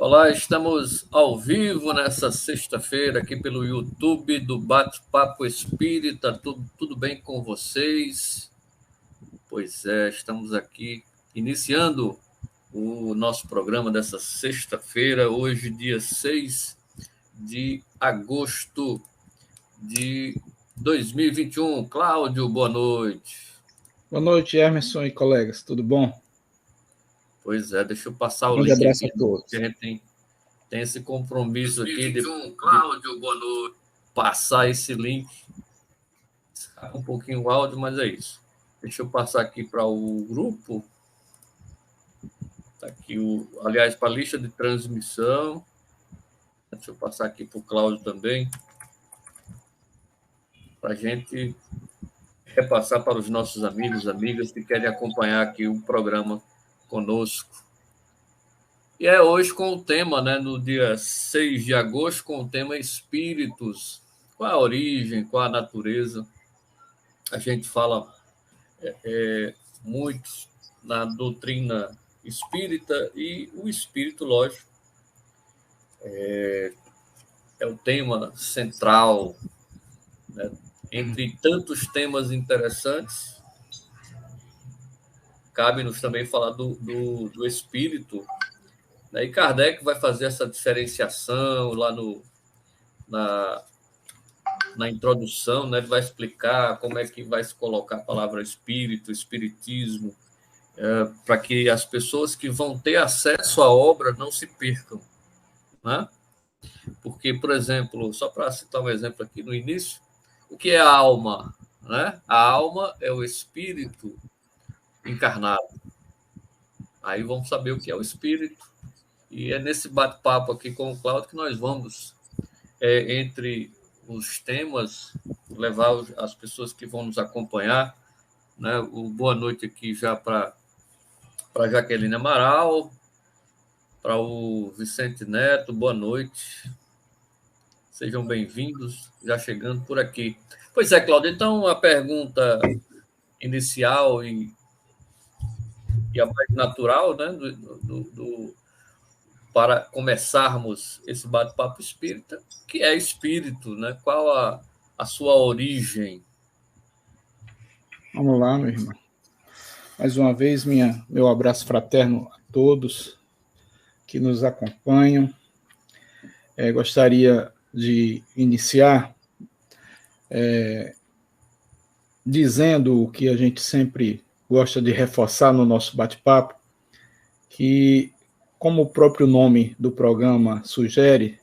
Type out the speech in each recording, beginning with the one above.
Olá, estamos ao vivo nessa sexta-feira aqui pelo YouTube do Bate-Papo Espírita. Tudo bem com vocês? Pois é, estamos aqui iniciando o nosso programa dessa sexta-feira, hoje, dia 6 de agosto de 2021. Cláudio, boa noite. Boa noite, Emerson e colegas, tudo bom? Pois é, deixa eu passar o link link aqui, a todos. porque a gente tem esse compromisso aqui de Cláudio, boa noite. Passar esse link. Escapa um pouquinho o áudio, mas é isso. Deixa eu passar aqui para o grupo. Está aqui, aliás, para a lista de transmissão. Deixa eu passar aqui para o Cláudio também, para a gente repassar para os nossos amigos, amigas que querem acompanhar aqui o programa conosco. E é hoje com o tema, né, no dia 6 de agosto, com o tema Espíritos. Qual a origem, qual a natureza? A gente fala muito na doutrina espírita e o espírito, lógico, é o tema central, né? Entre tantos temas interessantes, cabe-nos também falar do espírito, né? E Kardec vai fazer essa diferenciação lá na introdução, né? Ele vai explicar como é que vai se colocar a palavra espírito, espiritismo, para que as pessoas que vão ter acesso à obra não se percam, né? Porque, por exemplo, só para citar um exemplo aqui no início, o que é a alma? Né? A alma é o espírito encarnado. Aí vamos saber o que é o espírito. E é nesse bate-papo aqui com o Cláudio que nós vamos, entre os temas, levar as pessoas que vão nos acompanhar, né? O boa noite aqui já para Jaqueline Amaral, para o Vicente Neto, boa noite. Sejam bem-vindos, já chegando por aqui. Pois é, Cláudio, então a pergunta inicial e a mais natural, né, para começarmos esse bate-papo espírita, que é espírito, né? Qual a sua origem? Vamos lá, meu irmão. Mais uma vez, meu abraço fraterno a todos que nos acompanham. Gostaria de iniciar dizendo o que a gente sempre gosta de reforçar no nosso bate-papo, que, como o próprio nome do programa sugere,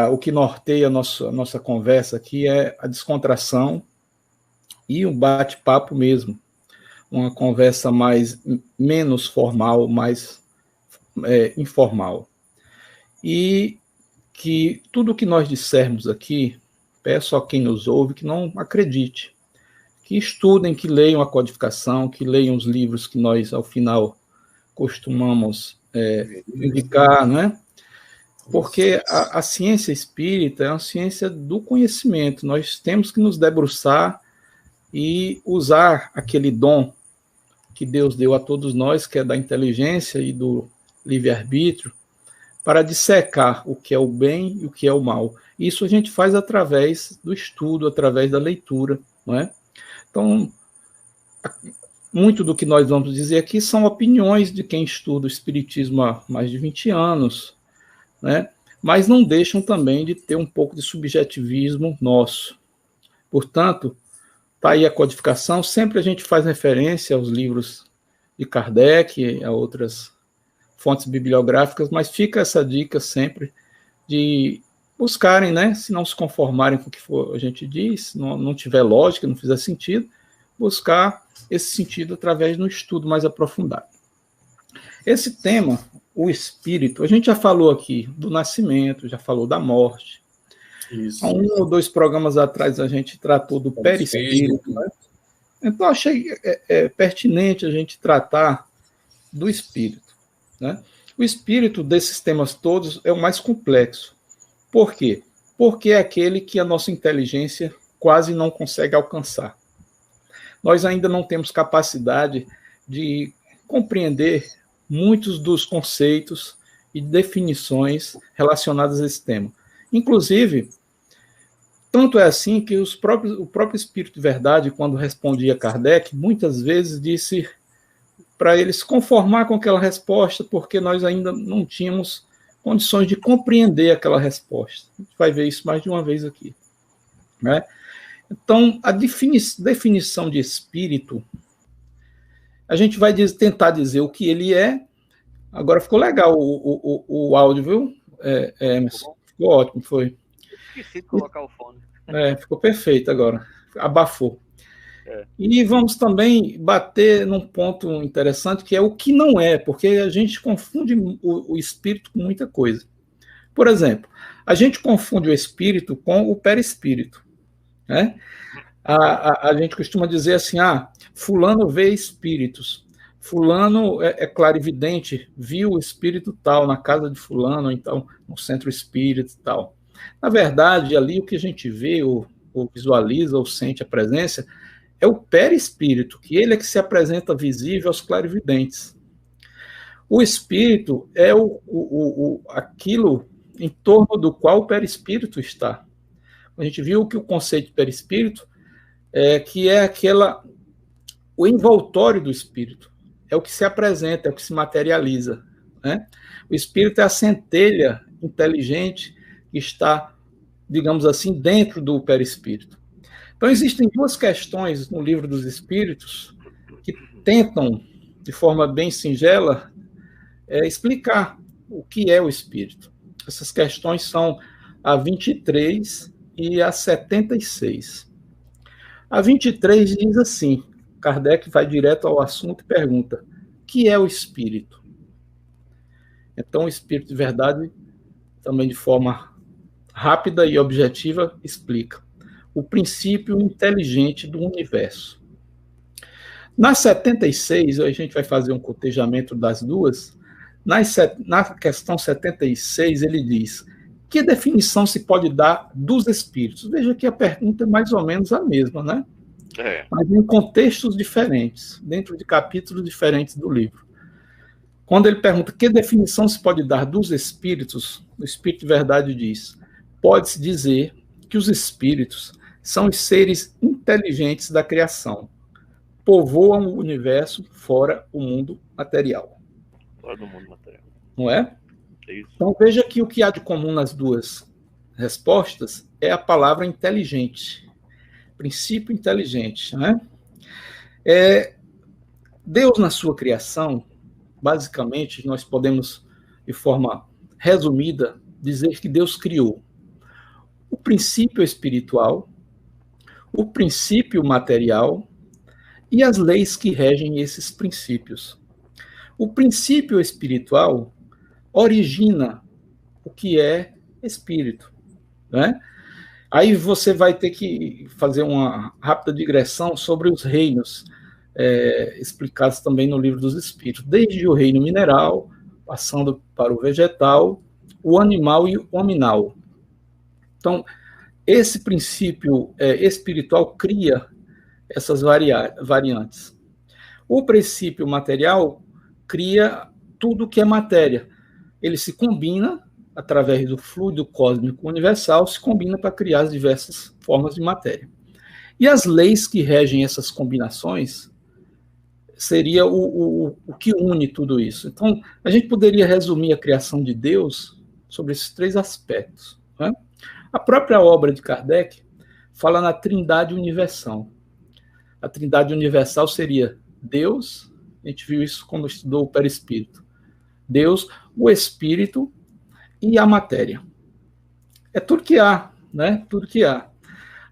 o que norteia a nossa conversa aqui é a descontração e um bate-papo mesmo, uma conversa menos formal, mais informal. E que tudo que nós dissermos aqui, peço a quem nos ouve que não acredite, que estudem, que leiam a codificação, que leiam os livros que nós, ao final, costumamos indicar, né? Porque a ciência espírita é uma ciência do conhecimento. Nós temos que nos debruçar e usar aquele dom que Deus deu a todos nós, que é da inteligência e do livre-arbítrio, para dissecar o que é o bem e o que é o mal. Isso a gente faz através do estudo, através da leitura, não é? Então, muito do que nós vamos dizer aqui são opiniões de quem estuda o espiritismo há mais de 20 anos, né? Mas não deixam também de ter um pouco de subjetivismo nosso. Portanto, está aí a codificação, sempre a gente faz referência aos livros de Kardec, a outras fontes bibliográficas, mas fica essa dica sempre de buscarem, né, se não se conformarem com o que a gente diz, não tiver lógica, não fizer sentido, buscar esse sentido através de um estudo mais aprofundado. Esse tema, o espírito, a gente já falou aqui do nascimento, já falou da morte. Isso. Há 1 ou 2 programas atrás a gente tratou do perispírito, né? Então achei pertinente a gente tratar do espírito, né? O espírito desses temas todos é o mais complexo. Por quê? Porque é aquele que a nossa inteligência quase não consegue alcançar. Nós ainda não temos capacidade de compreender muitos dos conceitos e definições relacionadas a esse tema. Inclusive, tanto é assim que o próprio Espírito de Verdade, quando respondia a Kardec, muitas vezes disse para ele se conformar com aquela resposta, porque nós ainda não tínhamos condições de compreender aquela resposta. A gente vai ver isso mais de uma vez aqui, né? Então, a definição de espírito, a gente vai tentar dizer o que ele é. Agora ficou legal o áudio, viu? Ficou ótimo, foi. Esqueci de colocar o fone. Ficou perfeito agora, abafou. E vamos também bater num ponto interessante, que é o que não é, porque a gente confunde o espírito com muita coisa. Por exemplo, a gente confunde o espírito com o perispírito, né? A gente costuma dizer assim, fulano vê espíritos, fulano é clarividente, viu o espírito tal na casa de fulano, então no centro espírita e tal. Na verdade, ali o que a gente vê, ou visualiza, ou sente a presença, é o perispírito, que ele é que se apresenta visível aos clarividentes. O espírito é aquilo em torno do qual o perispírito está. A gente viu que o conceito de perispírito que é o envoltório do espírito, é o que se apresenta, é o que se materializa, né? O espírito é a centelha inteligente que está, digamos assim, dentro do perispírito. Então, existem duas questões no Livro dos Espíritos que tentam, de forma bem singela, explicar o que é o espírito. Essas questões são a 23 e a 76. A 23 diz assim, Kardec vai direto ao assunto e pergunta, o que é o espírito? Então, o Espírito de Verdade, também de forma rápida e objetiva, explica o princípio inteligente do universo. Na 76, a gente vai fazer um cotejamento das duas. Na questão 76, ele diz, que definição se pode dar dos espíritos? Veja que a pergunta é mais ou menos a mesma, né? Mas em contextos diferentes, dentro de capítulos diferentes do livro. Quando ele pergunta que definição se pode dar dos espíritos, o Espírito de Verdade diz, pode-se dizer que os espíritos são os seres inteligentes da criação, povoam o universo fora o mundo material. Fora do mundo material. Não é? Isso. Então veja que o que há de comum nas duas respostas é a palavra inteligente, princípio inteligente, né? Deus na sua criação, basicamente, nós podemos, de forma resumida, dizer que Deus criou o princípio espiritual, o princípio material e as leis que regem esses princípios. O princípio espiritual origina o que é espírito, né? Aí você vai ter que fazer uma rápida digressão sobre os reinos explicados também no Livro dos Espíritos, desde o reino mineral, passando para o vegetal, o animal e o hominal. Então, esse princípio espiritual cria essas variantes. O princípio material cria tudo que é matéria. Ele se combina, através do fluido cósmico universal, se combina para criar as diversas formas de matéria. E as leis que regem essas combinações seria o que une tudo isso. Então, a gente poderia resumir a criação de Deus sobre esses três aspectos, né? A própria obra de Kardec fala na Trindade Universal. A Trindade Universal seria Deus, a gente viu isso quando estudou o perispírito, Deus, o Espírito e a matéria. É tudo que há, né? Tudo que há.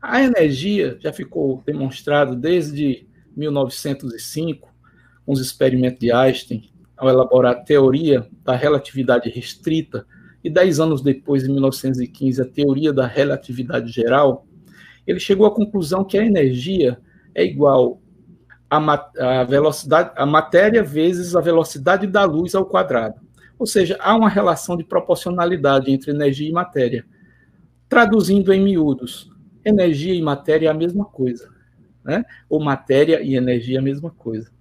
A energia já ficou demonstrado desde 1905, com os experimentos de Einstein, ao elaborar a teoria da relatividade restrita, e 10 anos depois, em 1915, a teoria da relatividade geral, ele chegou à conclusão que a energia é igual a velocidade, a matéria vezes a velocidade da luz ao quadrado. Ou seja, há uma relação de proporcionalidade entre energia e matéria. Traduzindo em miúdos, energia e matéria é a mesma coisa, né? Ou matéria e energia é a mesma coisa.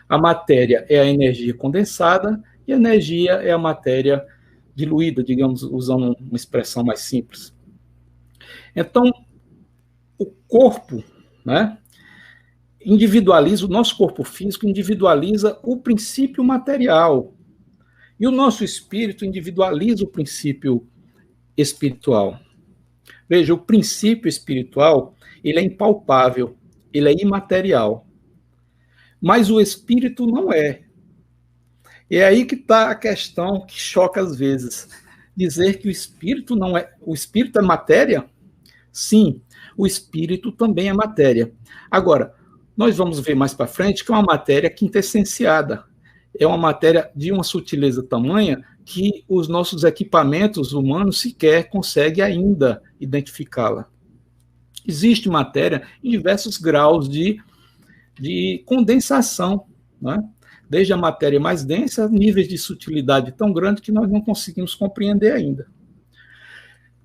A matéria é a energia condensada e a energia é a matéria diluída, digamos, usando uma expressão mais simples. Então, o corpo, né, individualiza, o nosso corpo físico individualiza o princípio material, e o nosso espírito individualiza o princípio espiritual. Veja, o princípio espiritual, ele é impalpável, ele é imaterial, mas o espírito não é. E é aí que está a questão que choca às vezes. Dizer que o espírito não é... O espírito é matéria? Sim, o espírito também é matéria. Agora, nós vamos ver mais para frente que é uma matéria quintessenciada. É uma matéria de uma sutileza tamanha que os nossos equipamentos humanos sequer conseguem ainda identificá-la. Existe matéria em diversos graus de condensação, né? Desde a matéria mais densa, níveis de sutilidade tão grande que nós não conseguimos compreender ainda.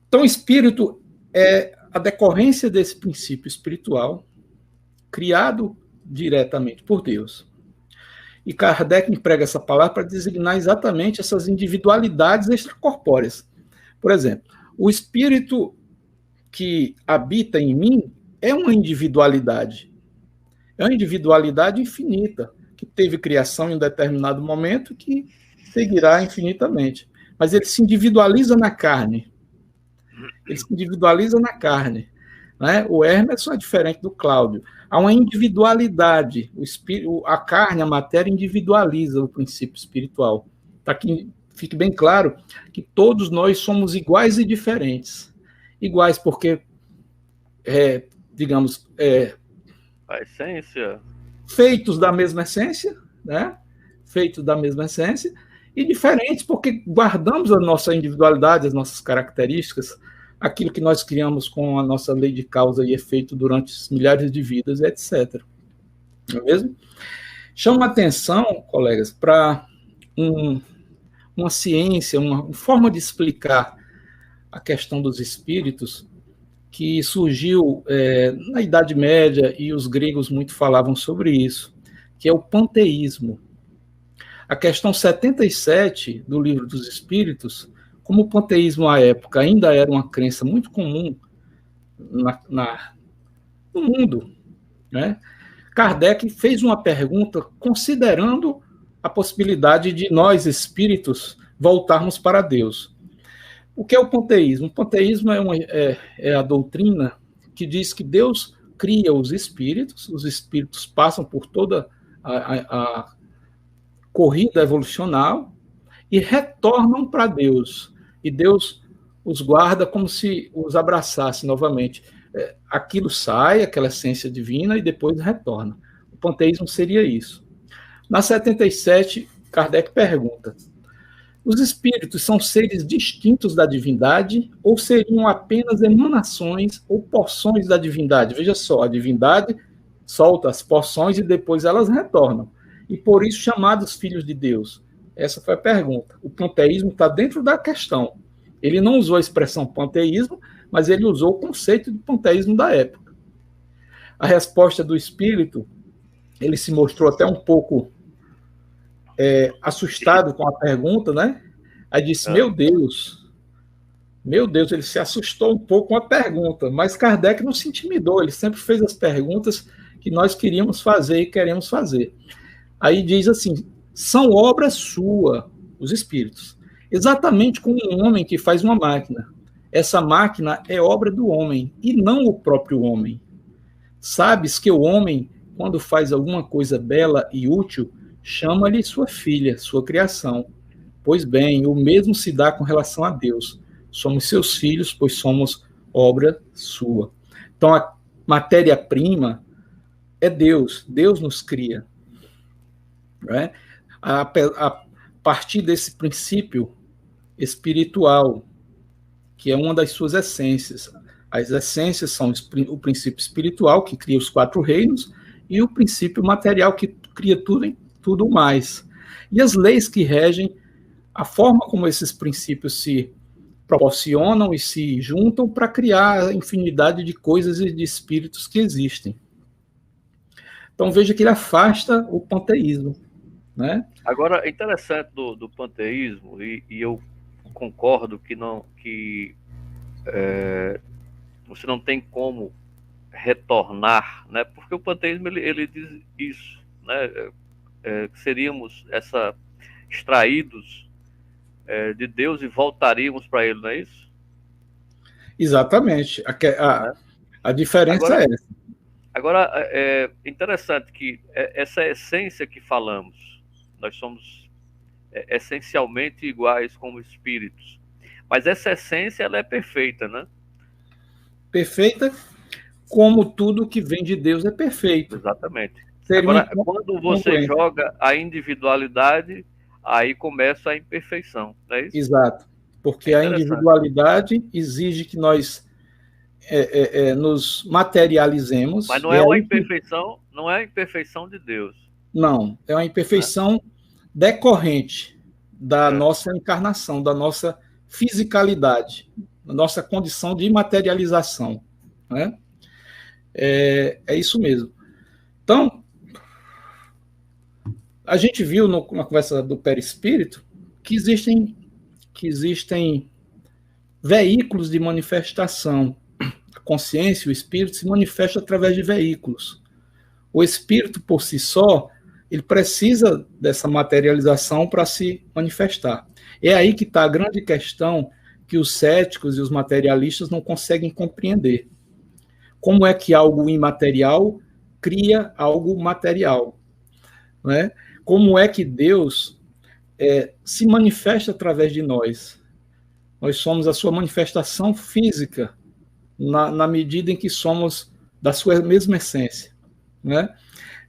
Então, o espírito é a decorrência desse princípio espiritual, criado diretamente por Deus. E Kardec emprega essa palavra para designar exatamente essas individualidades extracorpóreas. Por exemplo, o espírito que habita em mim é uma individualidade infinita, que teve criação em um determinado momento que seguirá infinitamente. Mas ele se individualiza na carne. Né? O Hermeson é diferente do Cláudio. Há uma individualidade. A carne, a matéria, individualiza o princípio espiritual. Para que fique bem claro que todos nós somos iguais e diferentes. Iguais porque, A essência. Feitos da mesma essência, né? Feitos da mesma essência, e diferentes porque guardamos a nossa individualidade, as nossas características, aquilo que nós criamos com a nossa lei de causa e efeito durante milhares de vidas, etc. Não é mesmo? Chama atenção, colegas, para uma ciência, uma forma de explicar a questão dos espíritos que surgiu na Idade Média, e os gregos muito falavam sobre isso, que é o panteísmo. A questão 77 do Livro dos Espíritos, como o panteísmo à época ainda era uma crença muito comum no mundo, né? Kardec fez uma pergunta considerando a possibilidade de nós, espíritos, voltarmos para Deus. O que é o panteísmo? O panteísmo é a doutrina que diz que Deus cria os espíritos passam por toda a corrida evolucional e retornam para Deus. E Deus os guarda como se os abraçasse novamente. Aquilo sai, aquela essência divina, e depois retorna. O panteísmo seria isso. Na 77, Kardec pergunta: os espíritos são seres distintos da divindade ou seriam apenas emanações ou porções da divindade? Veja só, a divindade solta as porções e depois elas retornam. E por isso chamados filhos de Deus. Essa foi a pergunta. O panteísmo está dentro da questão. Ele não usou a expressão panteísmo, mas ele usou o conceito de panteísmo da época. A resposta do espírito, ele se mostrou até um pouco assustado com a pergunta, né? Aí disse, meu Deus, ele se assustou um pouco com a pergunta, mas Kardec não se intimidou, ele sempre fez as perguntas que nós queríamos fazer e queremos fazer. Aí diz assim, são obra sua, os espíritos, exatamente como um homem que faz uma máquina. Essa máquina é obra do homem e não o próprio homem. Sabes que o homem, quando faz alguma coisa bela e útil, chama-lhe sua filha, sua criação. Pois bem, o mesmo se dá com relação a Deus. Somos seus filhos, pois somos obra sua. Então, a matéria-prima é Deus. Deus nos cria. Né? A partir desse princípio espiritual, que é uma das suas essências. As essências são o princípio espiritual, que cria os 4 reinos, e o princípio material, que cria tudo mais. E as leis que regem a forma como esses princípios se proporcionam e se juntam para criar a infinidade de coisas e de espíritos que existem. Então veja que ele afasta o panteísmo. Né? Agora, interessante do panteísmo, e eu concordo que você não tem como retornar, né? Porque o panteísmo ele diz isso, né? Que seríamos extraídos de Deus e voltaríamos para Ele, não é isso? Exatamente. A diferença é essa. Agora, é interessante que essa essência que falamos, nós somos essencialmente iguais como espíritos, mas essa essência ela é perfeita, né? Perfeita, como tudo que vem de Deus é perfeito. Exatamente. Agora, quando você joga a individualidade, aí começa a imperfeição, não é isso? Exato, porque a individualidade exige que nós nos materializemos. Mas não é uma imperfeição, não é a imperfeição de Deus. Não, é uma imperfeição decorrente da nossa encarnação, da nossa fisicalidade, da nossa condição de materialização, né? É isso mesmo. Então, a gente viu na conversa do perispírito que existem veículos de manifestação. A consciência, o espírito, se manifesta através de veículos. O espírito, por si só, ele precisa dessa materialização para se manifestar. É aí que está a grande questão que os céticos e os materialistas não conseguem compreender. Como é que algo imaterial cria algo material? Né? Como é que Deus se manifesta através de nós? Nós somos a sua manifestação física, na medida em que somos da sua mesma essência. Né?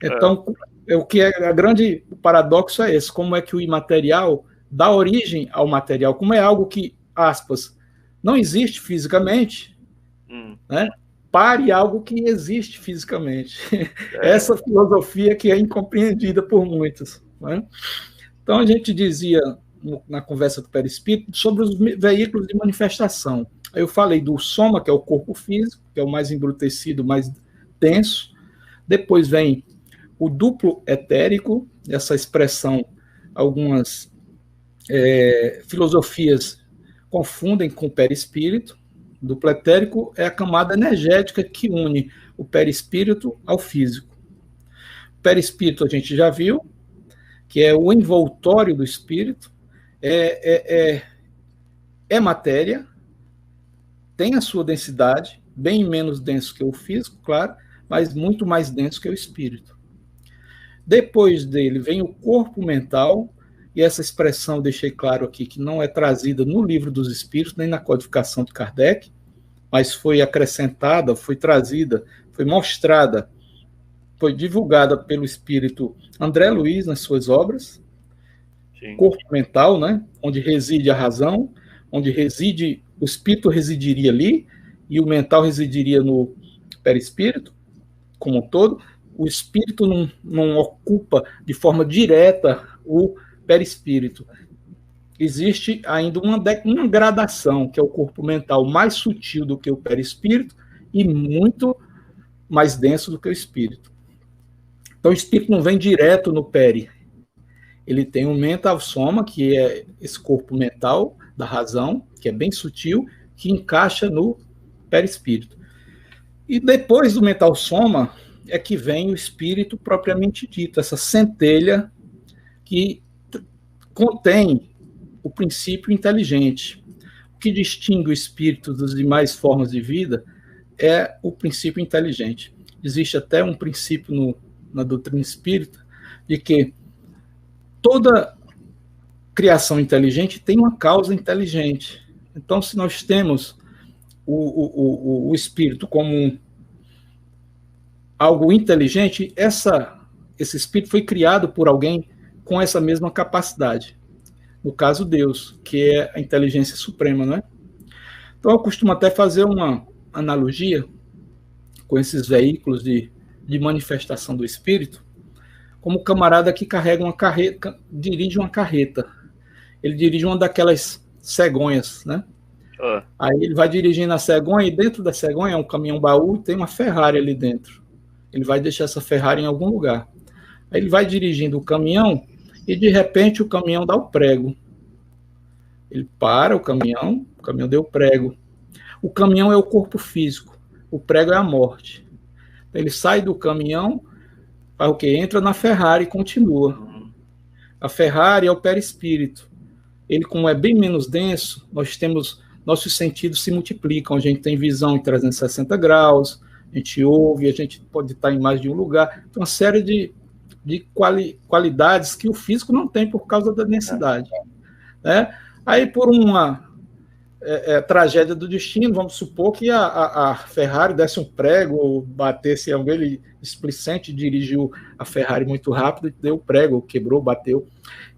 Então, o que é grande paradoxo é esse: como é que o imaterial dá origem ao material? Como é algo que, aspas, não existe fisicamente, né? Pare algo que existe fisicamente. Essa filosofia que é incompreendida por muitos. Né? Então, a gente dizia, na conversa do perispírito, sobre os veículos de manifestação. Eu falei do soma, que é o corpo físico, que é o mais embrutecido, mais denso. Depois vem o duplo etérico, essa expressão, algumas filosofias confundem com o perispírito. O duplo etérico é a camada energética que une o perispírito ao físico. O perispírito a gente já viu, que é o envoltório do espírito, é matéria, tem a sua densidade, bem menos denso que o físico, claro, mas muito mais denso que o espírito. Depois dele vem o corpo mental, e essa expressão eu deixei claro aqui que não é trazida no Livro dos Espíritos, nem na codificação de Kardec, mas foi acrescentada, foi trazida, foi mostrada, foi divulgada pelo espírito André Luiz nas suas obras. Sim. Corpo mental, né? Onde reside a razão, onde reside, o espírito residiria ali, e o mental residiria no perispírito, como um todo. O espírito não ocupa de forma direta o perispírito. Existe ainda uma gradação, que é o corpo mental mais sutil do que o perispírito e muito mais denso do que o espírito. Então, o espírito não vem direto no peri. Ele tem um mental soma, que é esse corpo mental da razão, que é bem sutil, que encaixa no perispírito. E depois do mental soma é que vem o espírito propriamente dito, essa centelha que contém o princípio inteligente. O que distingue o espírito das demais formas de vida é o princípio inteligente. Existe até um princípio na doutrina espírita de que toda criação inteligente tem uma causa inteligente. Então, se nós temos o espírito como algo inteligente, esse espírito foi criado por alguém com essa mesma capacidade. No caso, Deus, que é a inteligência suprema, não é? Então, eu costumo até fazer uma analogia com esses veículos de manifestação do espírito, como o camarada que carrega uma carreta, dirige uma carreta. Ele dirige uma daquelas cegonhas, né? Aí ele vai dirigindo a cegonha, e dentro da cegonha é um caminhão-baú e tem uma Ferrari ali dentro. Ele vai deixar essa Ferrari em algum lugar. Aí ele vai dirigindo o caminhão, e de repente o caminhão dá o prego. Ele para o caminhão deu prego. O caminhão é o corpo físico, o prego é a morte. Ele sai do caminhão, faz o quê? Entra na Ferrari e continua. A Ferrari é o perispírito. Ele, como é bem menos denso, nossos sentidos se multiplicam. A gente tem visão em 360 graus, a gente ouve, a gente pode estar em mais de um lugar. Então, uma série de qualidades que o físico não tem por causa da densidade. Né? Aí, por uma tragédia do destino, vamos supor que a Ferrari desse um prego ou batesse alguém, ele displicente dirigiu a Ferrari muito rápido e deu prego, quebrou, bateu.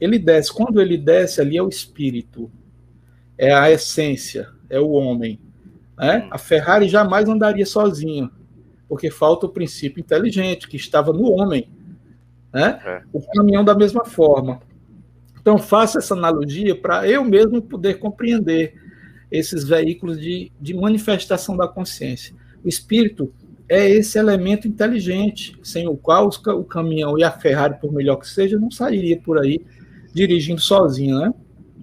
Ele desce, quando ele desce, ali é o espírito, é a essência, é o homem. Né? A Ferrari jamais andaria sozinha, porque falta o princípio inteligente que estava no homem. Né? O caminhão da mesma forma. Então, faço essa analogia para eu mesmo poder compreender esses veículos de manifestação da consciência. O espírito é esse elemento inteligente, sem o qual o caminhão e a Ferrari, por melhor que seja, não sairia por aí dirigindo sozinho, né?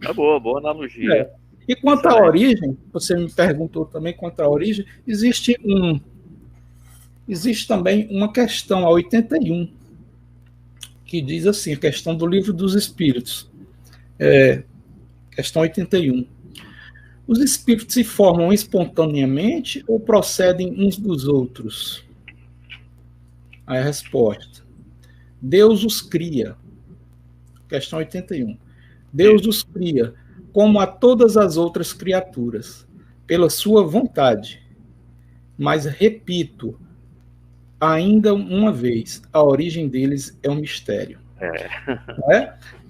É boa analogia. E quanto à origem, você me perguntou também quanto à origem, existe também uma questão, a 81, que diz assim, a questão do Livro dos Espíritos. Questão 81. Os espíritos se formam espontaneamente ou procedem uns dos outros? Aí a resposta. Deus os cria. Questão 81. Deus os cria, como a todas as outras criaturas, pela sua vontade. Mas, repito, ainda uma vez, a origem deles é um mistério.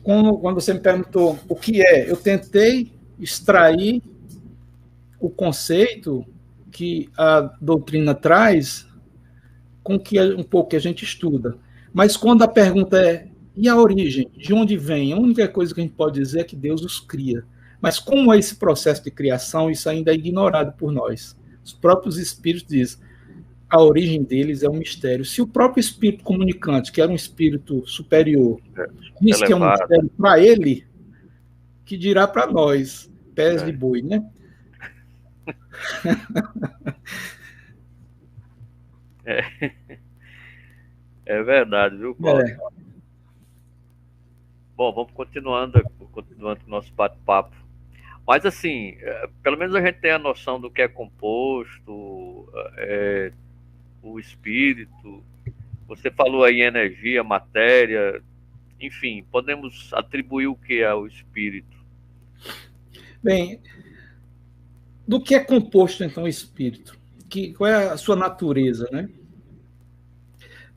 Quando você me perguntou o que é, eu tentei extrair o conceito que a doutrina traz com que um pouco que a gente estuda. Mas quando a pergunta é, e a origem? De onde vem? A única coisa que a gente pode dizer é que Deus os cria. Mas como é esse processo de criação, isso ainda é ignorado por nós. Os próprios espíritos dizem, a origem deles é um mistério. Se o próprio espírito comunicante, que era um espírito superior, diz que é um mistério para ele, que dirá para nós, pés de boi, né? É verdade, viu, Paulo? Bom, vamos continuando com o nosso bate-papo. Mas, assim, pelo menos a gente tem a noção do que é composto, o espírito. Você falou aí energia, matéria, enfim, podemos atribuir o que ao espírito? Bem, do que é composto, então, o espírito? Qual é a sua natureza, né?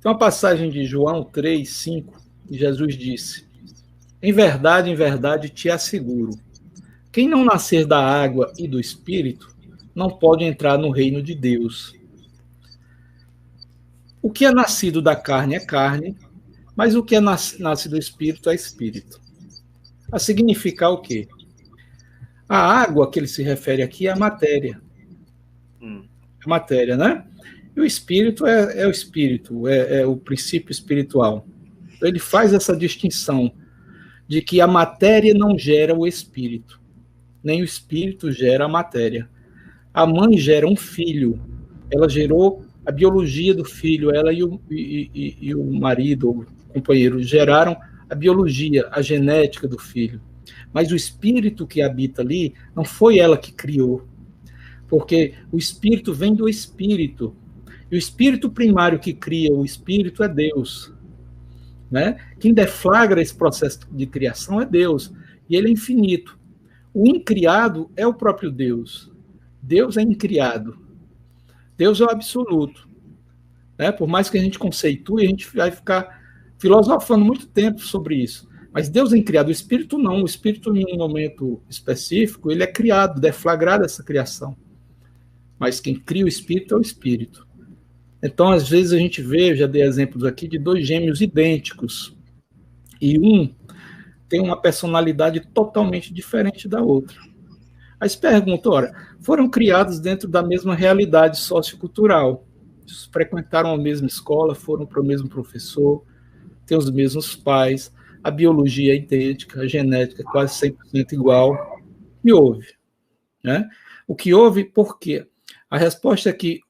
Tem uma passagem de João 3, 5, que Jesus disse, em verdade, te asseguro, quem não nascer da água e do espírito não pode entrar no reino de Deus. O que é nascido da carne é carne, mas o que é nasce do espírito é espírito. A significar o quê? A água que ele se refere aqui é a matéria. É matéria, né? E o espírito é o espírito, é o princípio espiritual. Então, ele faz essa distinção de que a matéria não gera o espírito, nem o espírito gera a matéria. A mãe gera um filho, ela gerou a biologia do filho, ela e o marido, o companheiro, geraram a biologia, a genética do filho. Mas o espírito que habita ali, não foi ela que criou, porque o espírito vem do espírito. E o espírito primário que cria o espírito é Deus. Né? Quem deflagra esse processo de criação é Deus. E ele é infinito. O incriado é o próprio Deus. Deus é incriado. Deus é o absoluto. Né? Por mais que a gente conceitue, a gente vai ficar filosofando muito tempo sobre isso. Mas Deus é incriado. O espírito não. O espírito, em um momento específico, ele é criado, deflagrado essa criação. Mas quem cria o espírito é o espírito. Então, às vezes, a gente vê, eu já dei exemplos aqui, de dois gêmeos idênticos. E um tem uma personalidade totalmente diferente da outra. Aí se pergunta, ora, foram criados dentro da mesma realidade sociocultural. Frequentaram a mesma escola, foram para o mesmo professor, têm os mesmos pais, a biologia é idêntica, a genética é quase 100% igual. que houve? Né? O que houve, por quê? A resposta é que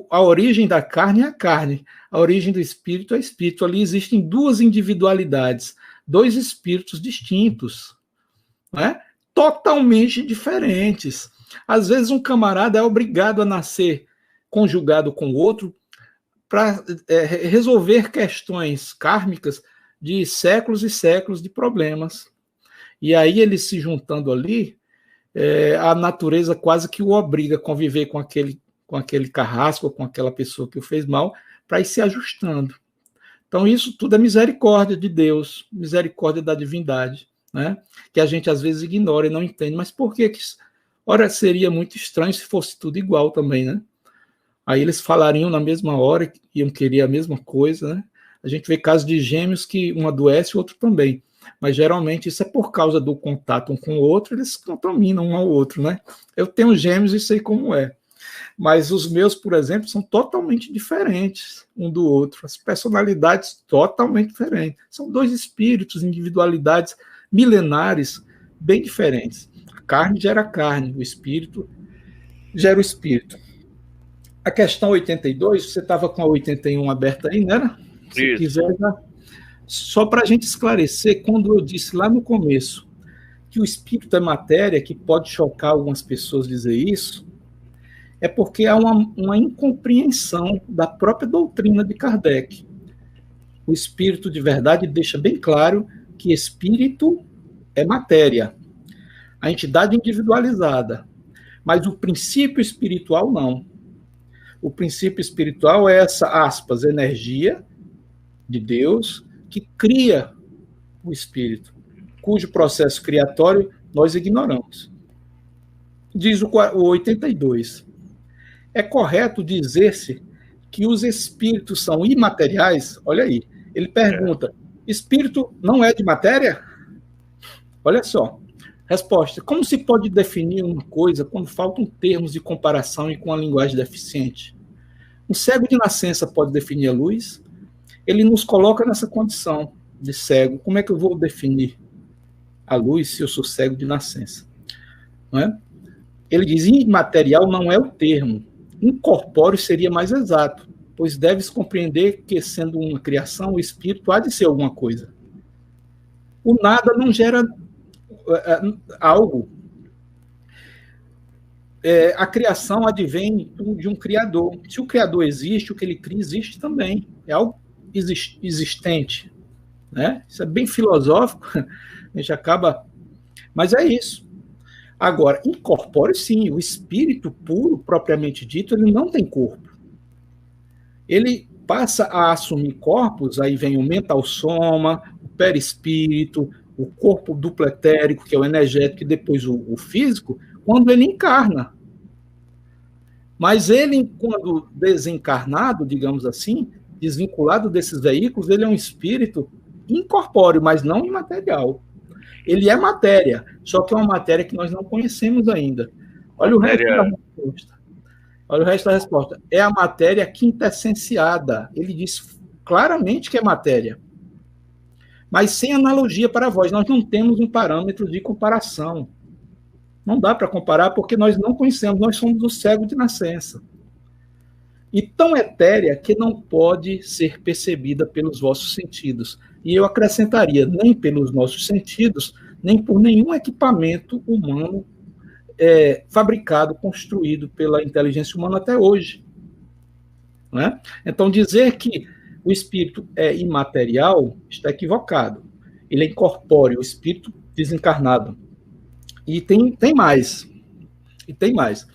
a origem da carne é a carne, a origem do espírito é o espírito. Ali existem duas individualidades, dois espíritos distintos, né? Totalmente diferentes. Às vezes um camarada é obrigado a nascer conjugado com o outro para resolver questões kármicas de séculos e séculos de problemas. E aí ele se juntando ali, a natureza quase que o obriga a conviver com aquele carrasco, com aquela pessoa que o fez mal, para ir se ajustando. Então isso tudo é misericórdia de Deus, misericórdia da divindade, né? Que a gente às vezes ignora e não entende. Mas por que? Ora, seria muito estranho se fosse tudo igual também, né? Aí eles falariam na mesma hora, iam querer a mesma coisa, né? A gente vê casos de gêmeos que um adoece e o outro também. Mas geralmente isso é por causa do contato um com o outro, eles contaminam um ao outro, né? Eu tenho gêmeos e sei como é. Mas os meus, por exemplo, são totalmente diferentes um do outro. As personalidades totalmente diferentes. São dois espíritos, individualidades milenares bem diferentes. A carne gera carne, o espírito gera o espírito. A questão 82, você estava com a 81 aberta aí, não era? Se quiser, só para a gente esclarecer, quando eu disse lá no começo que o espírito é matéria, que pode chocar algumas pessoas dizer isso, é porque há uma incompreensão da própria doutrina de Kardec. O espírito de verdade deixa bem claro que espírito é matéria, a entidade individualizada, mas o princípio espiritual não. O princípio espiritual é essa, aspas, energia de Deus que cria o espírito, cujo processo criatório nós ignoramos. Diz o 82. É correto dizer-se que os espíritos são imateriais? Olha aí. Ele pergunta, espírito não é de matéria? Olha só. Resposta, como se pode definir uma coisa quando faltam termos de comparação e com a linguagem deficiente? Um cego de nascença pode definir a luz? Ele nos coloca nessa condição de cego. Como é que eu vou definir a luz se eu sou cego de nascença? Não é? Ele diz, imaterial não é o termo. Incorpóreo seria mais exato, pois deves compreender que, sendo uma criação, o espírito há de ser alguma coisa. O nada não gera algo. A criação advém de um criador. Se o criador existe, o que ele cria existe também. É algo existente. Né? Isso é bem filosófico, a gente acaba... Mas é isso. Agora, incorpóreo, sim, o espírito puro, propriamente dito, ele não tem corpo. Ele passa a assumir corpos, aí vem o mental soma, o perispírito, o corpo duplo etérico, que é o energético, e depois o físico, quando ele encarna. Mas ele, quando desencarnado, digamos assim, desvinculado desses veículos, ele é um espírito incorpóreo, mas não imaterial. Ele é matéria, só que é uma matéria que nós não conhecemos ainda. Olha o resto da resposta. Olha o resto da resposta. É a matéria quintessenciada. Ele diz claramente que é matéria. Mas sem analogia para vós. Nós não temos um parâmetro de comparação. Não dá para comparar porque nós não conhecemos. Nós somos o cego de nascença. E tão etérea que não pode ser percebida pelos vossos sentidos. E eu acrescentaria, nem pelos nossos sentidos, nem por nenhum equipamento humano fabricado, construído pela inteligência humana até hoje. Né? Então, dizer que o espírito é imaterial está equivocado. Ele é incorpóreo, o espírito desencarnado. E tem mais. E tem mais.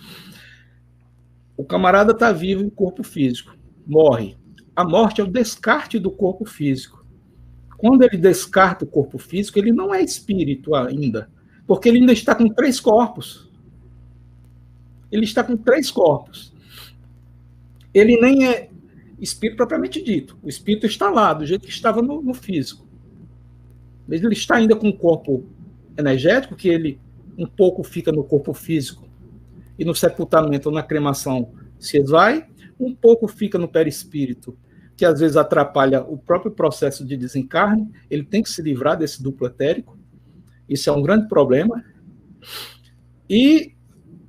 O camarada está vivo em corpo físico, morre. A morte é o descarte do corpo físico. Quando ele descarta o corpo físico, ele não é espírito ainda, porque ele ainda está com 3 corpos. Ele está com 3 corpos. Ele nem é espírito propriamente dito. O espírito está lá, do jeito que estava no físico. Mas ele está ainda com um corpo energético, que ele um pouco fica no corpo físico, e no sepultamento ou na cremação se esvai, um pouco fica no perispírito, que às vezes atrapalha o próprio processo de desencarne. Ele tem que se livrar desse duplo etérico. Isso é um grande problema. E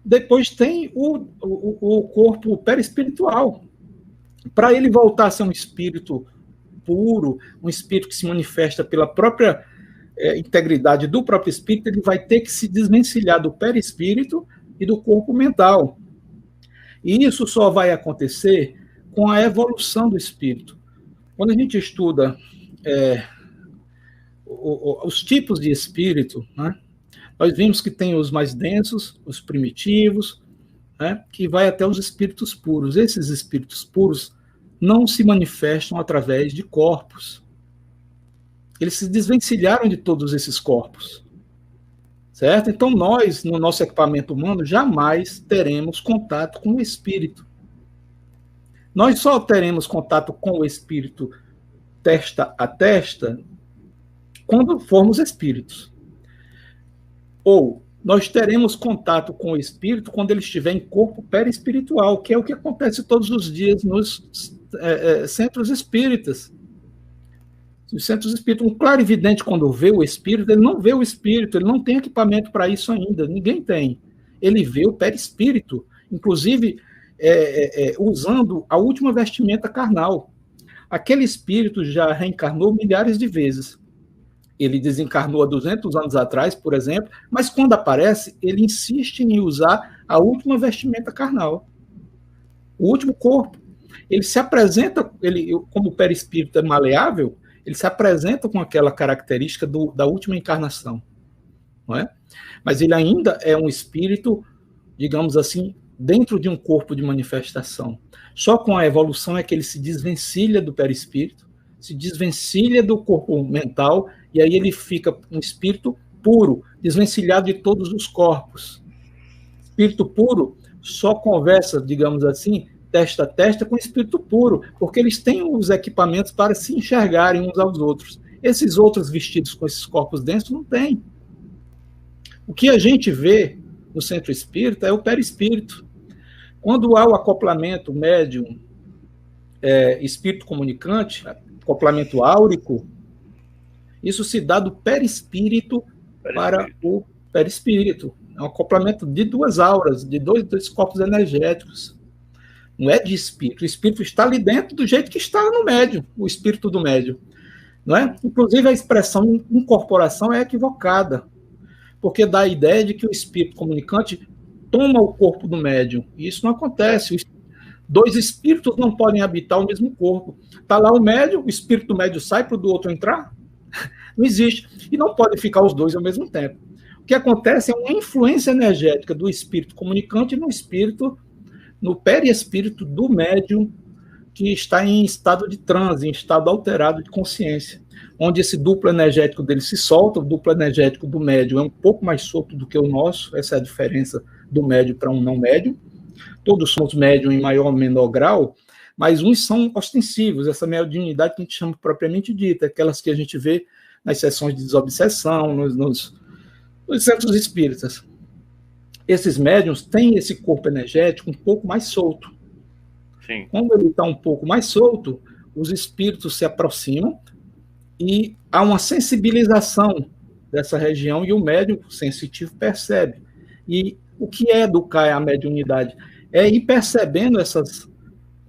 depois tem o corpo perispiritual. Para ele voltar a ser um espírito puro, um espírito que se manifesta pela própria integridade do próprio espírito, ele vai ter que se desvencilhar do perispírito e do corpo mental. E isso só vai acontecer com a evolução do espírito. Quando a gente estuda os tipos de espírito, né, nós vimos que tem os mais densos, os primitivos, né, que vai até os espíritos puros. Esses espíritos puros não se manifestam através de corpos. Eles se desvencilharam de todos esses corpos. Certo? Então, nós, no nosso equipamento humano, jamais teremos contato com o espírito. Nós só teremos contato com o espírito testa a testa quando formos espíritos. Ou nós teremos contato com o espírito quando ele estiver em corpo perispiritual, que é o que acontece todos os dias nos centros espíritas. Os centros espíritas, um clarividente, quando vê o espírito, ele não vê o espírito, ele não tem equipamento para isso ainda, ninguém tem. Ele vê o perispírito, inclusive usando a última vestimenta carnal. Aquele espírito já reencarnou milhares de vezes. Ele desencarnou há 200 anos atrás, por exemplo, mas quando aparece, ele insiste em usar a última vestimenta carnal, o último corpo. Ele se apresenta, como o perispírito é maleável, ele se apresenta com aquela característica da última encarnação, não é? Mas ele ainda é um espírito, digamos assim, dentro de um corpo de manifestação. Só com a evolução é que ele se desvencilha do perispírito, se desvencilha do corpo mental, e aí ele fica um espírito puro, desvencilhado de todos os corpos. Espírito puro só conversa, digamos assim, testa a testa com o espírito puro, porque eles têm os equipamentos para se enxergarem uns aos outros. Esses outros vestidos com esses corpos densos não têm. O que a gente vê no centro espírita é o perispírito. Quando há o acoplamento médium, espírito comunicante, acoplamento áurico, isso se dá do perispírito para o perispírito. É um acoplamento de duas auras, de dois corpos energéticos. Não é de espírito. O espírito está ali dentro do jeito que está no médium, o espírito do médium. Não é? Inclusive, a expressão incorporação é equivocada, porque dá a ideia de que o espírito comunicante toma o corpo do médium. E isso não acontece. Dois espíritos não podem habitar o mesmo corpo. Está lá o médium, o espírito do médium sai para o do outro entrar? Não existe. E não podem ficar os dois ao mesmo tempo. O que acontece é uma influência energética do espírito comunicante no perispírito do médium, que está em estado de transe, em estado alterado de consciência, onde esse duplo energético dele se solta. O duplo energético do médium é um pouco mais solto do que o nosso, essa é a diferença do médium para um não médium. Todos somos médium em maior ou menor grau, mas uns são ostensivos, essa mediunidade que a gente chama propriamente dita, aquelas que a gente vê nas sessões de desobsessão, nos centros espíritas. Esses médiums têm esse corpo energético um pouco mais solto. Sim. Quando ele está um pouco mais solto, os espíritos se aproximam e há uma sensibilização dessa região e o médium sensitivo percebe. E o que é educar a mediunidade? É ir percebendo essas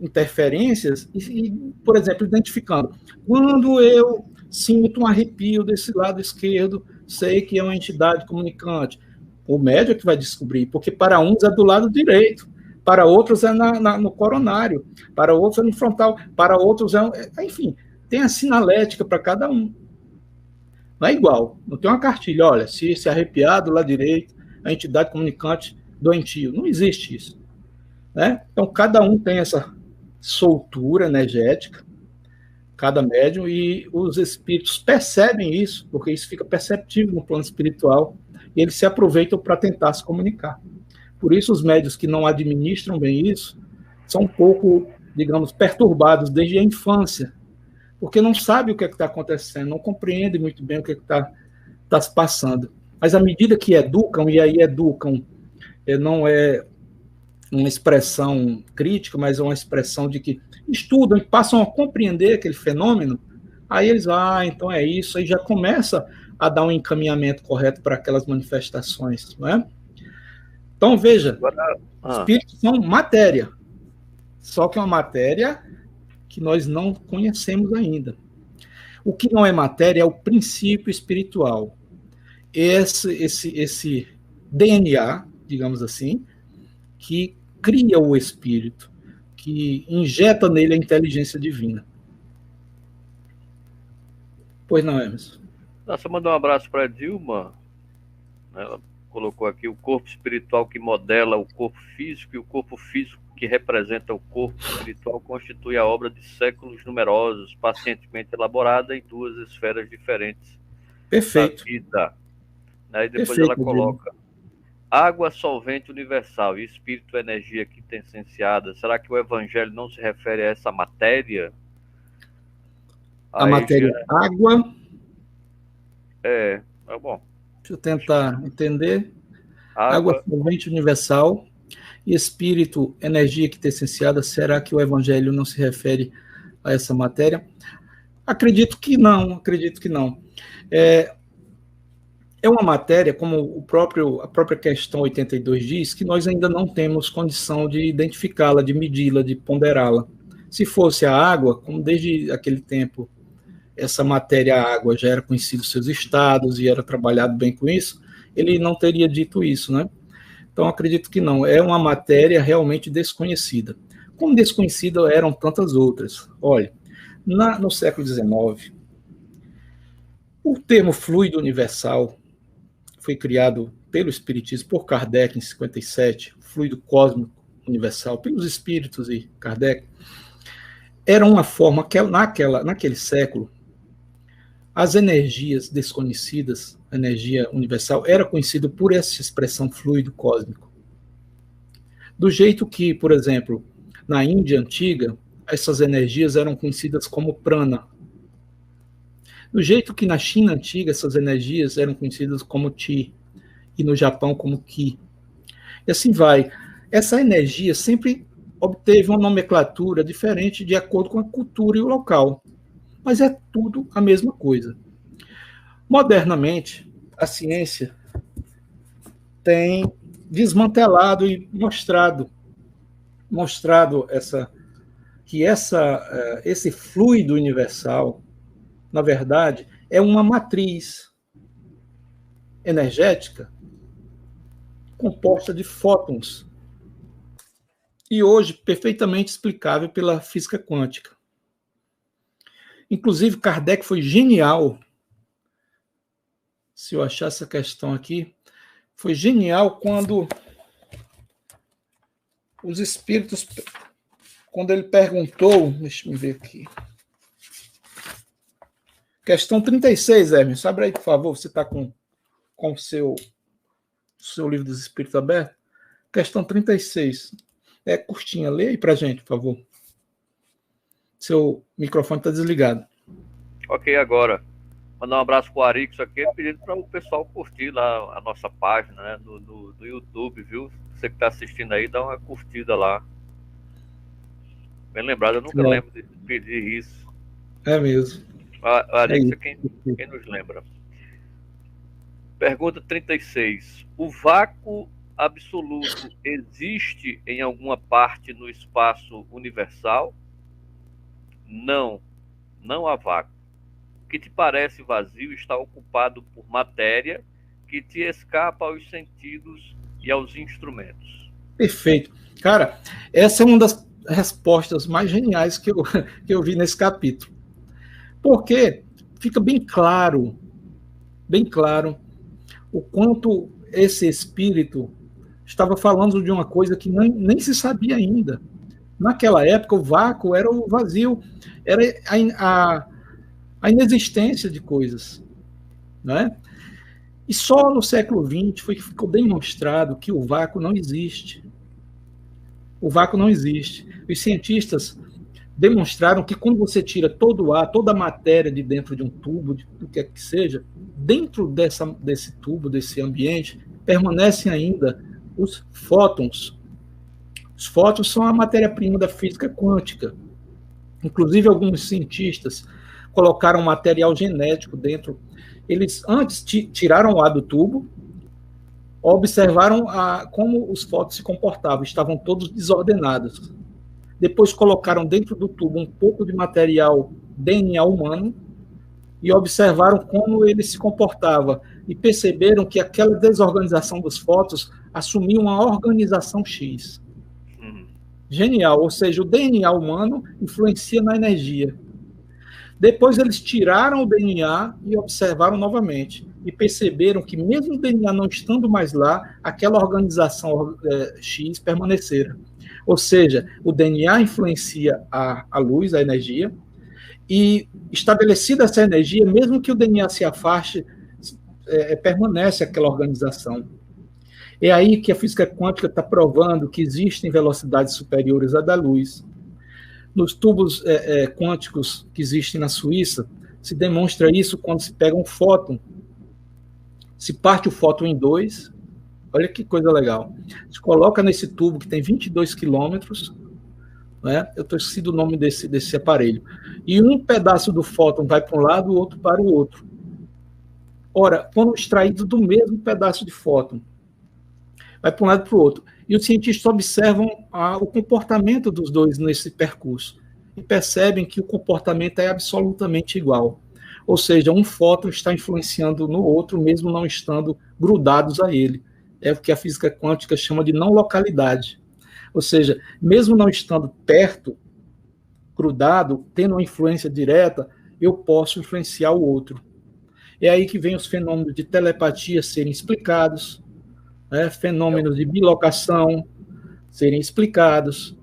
interferências e, por exemplo, identificando. Quando eu sinto um arrepio desse lado esquerdo, sei que é uma entidade comunicante. O médium é que vai descobrir, porque para uns é do lado direito, para outros é no coronário, para outros é no frontal, para outros enfim, tem a sinalética para cada um. Não é igual, não tem uma cartilha, olha, se arrepiar do lado direito, a entidade comunicante doentio. Não existe isso. Né? Então, cada um tem essa soltura energética, cada médium, e os espíritos percebem isso, porque isso fica perceptível no plano espiritual, e eles se aproveitam para tentar se comunicar. Por isso, os médiuns que não administram bem isso são um pouco, digamos, perturbados desde a infância, porque não sabem o que é que está acontecendo, não compreendem muito bem o que é que está se passando. Mas à medida que educam, e aí educam não é uma expressão crítica, mas é uma expressão de que estudam e passam a compreender aquele fenômeno, aí eles, então é isso, aí já começa a dar um encaminhamento correto para aquelas manifestações, não é? Então, veja, Agora, espíritos são matéria, só que é uma matéria que nós não conhecemos ainda. O que não é matéria é o princípio espiritual. Esse DNA, digamos assim, que cria o espírito, que injeta nele a inteligência divina. Pois não, Emerson? Só mandar um abraço para a Dilma. Ela colocou aqui o corpo espiritual que modela o corpo físico e o corpo físico que representa o corpo espiritual constitui a obra de séculos numerosos, pacientemente elaborada em duas esferas diferentes Perfeito. da vida. Aí depois Perfeito, ela coloca água solvente universal e espírito energia quintessenciada. Será que o evangelho não se refere a essa matéria? A matéria água. É bom. Deixa eu tentar entender. Água solvente universal e espírito, energia quintessenciada. Será que o evangelho não se refere a essa matéria? Acredito que não. É uma matéria, como a própria questão 82 diz, que nós ainda não temos condição de identificá-la, de medi-la, de ponderá-la. Se fosse a água, como desde aquele tempo essa matéria a água já era conhecido seus estados e era trabalhado bem com isso, ele não teria dito isso, né? Então, acredito que não. É uma matéria realmente desconhecida. Como desconhecida eram tantas outras. Olha, no século XIX, o termo fluido universal foi criado pelo Espiritismo, por Kardec, em 57, fluido cósmico universal, pelos Espíritos e Kardec. Era uma forma que, naquele século, as energias desconhecidas, a energia universal, era conhecida por essa expressão fluido cósmico. Do jeito que, por exemplo, na Índia antiga, essas energias eram conhecidas como prana. Do jeito que na China antiga, essas energias eram conhecidas como Chi, e no Japão como Ki. E assim vai. Essa energia sempre obteve uma nomenclatura diferente de acordo com a cultura e o local. Mas é tudo a mesma coisa. Modernamente, a ciência tem desmantelado e mostrado que esse fluido universal, na verdade, é uma matriz energética composta de fótons. E hoje, perfeitamente explicável pela física quântica. Inclusive, Kardec foi genial. Se eu achar essa questão aqui, foi genial quando os espíritos, quando ele perguntou, deixa eu ver aqui. Questão 36, Hermes, abre aí, por favor, você está com o seu livro dos espíritos aberto. Questão 36. É curtinha, lê aí para a gente, por favor. Seu microfone está desligado. Ok, agora. Mandar um abraço para o Arix aqui, pedindo para o pessoal curtir lá a nossa página, né, no YouTube, viu? Você que está assistindo aí, dá uma curtida lá. Bem lembrado, eu nunca lembro de pedir isso. É mesmo. A Arix é quem nos lembra. Pergunta 36. O vácuo absoluto existe em alguma parte no espaço universal? Não, não há vácuo. O que te parece vazio está ocupado por matéria que te escapa aos sentidos e aos instrumentos. Perfeito. Cara, essa é uma das respostas mais geniais que eu vi nesse capítulo. Porque fica bem claro o quanto esse espírito estava falando de uma coisa que nem se sabia ainda. Naquela época, o vácuo era o vazio, era a inexistência de coisas. Né? E só no século XX foi que ficou demonstrado que o vácuo não existe. O vácuo não existe. Os cientistas demonstraram que quando você tira todo o ar, toda a matéria de dentro de um tubo, do que é que seja, dentro desse tubo, desse ambiente, permanecem ainda os fótons. Os fótons são a matéria-prima da física quântica. Inclusive, alguns cientistas colocaram material genético dentro. Eles antes tiraram o ar do tubo, observaram como os fótons se comportavam, estavam todos desordenados. Depois colocaram dentro do tubo um pouco de material DNA humano e observaram como ele se comportava e perceberam que aquela desorganização dos fótons assumia uma organização X. Genial, ou seja, o DNA humano influencia na energia. Depois eles tiraram o DNA e observaram novamente e perceberam que mesmo o DNA não estando mais lá, aquela organização X permanecera. Ou seja, o DNA influencia a luz, a energia, e estabelecida essa energia, mesmo que o DNA se afaste, permanece aquela organização. É aí que a física quântica está provando que existem velocidades superiores à da luz. Nos tubos quânticos que existem na Suíça, se demonstra isso quando se pega um fóton, se parte o fóton em dois, olha que coisa legal, se coloca nesse tubo que tem 22 quilômetros, né? Eu estou esquecido o nome desse aparelho, e um pedaço do fóton vai para um lado, o outro para o outro. Ora, foram extraídos do mesmo pedaço de fóton, vai para um lado e para o outro. E os cientistas observam o comportamento dos dois nesse percurso e percebem que o comportamento é absolutamente igual. Ou seja, um fóton está influenciando no outro, mesmo não estando grudados a ele. É o que a física quântica chama de não localidade. Ou seja, mesmo não estando perto, grudado, tendo uma influência direta, eu posso influenciar o outro. É aí que vem os fenômenos de telepatia serem explicados, fenômenos de bilocação serem explicados.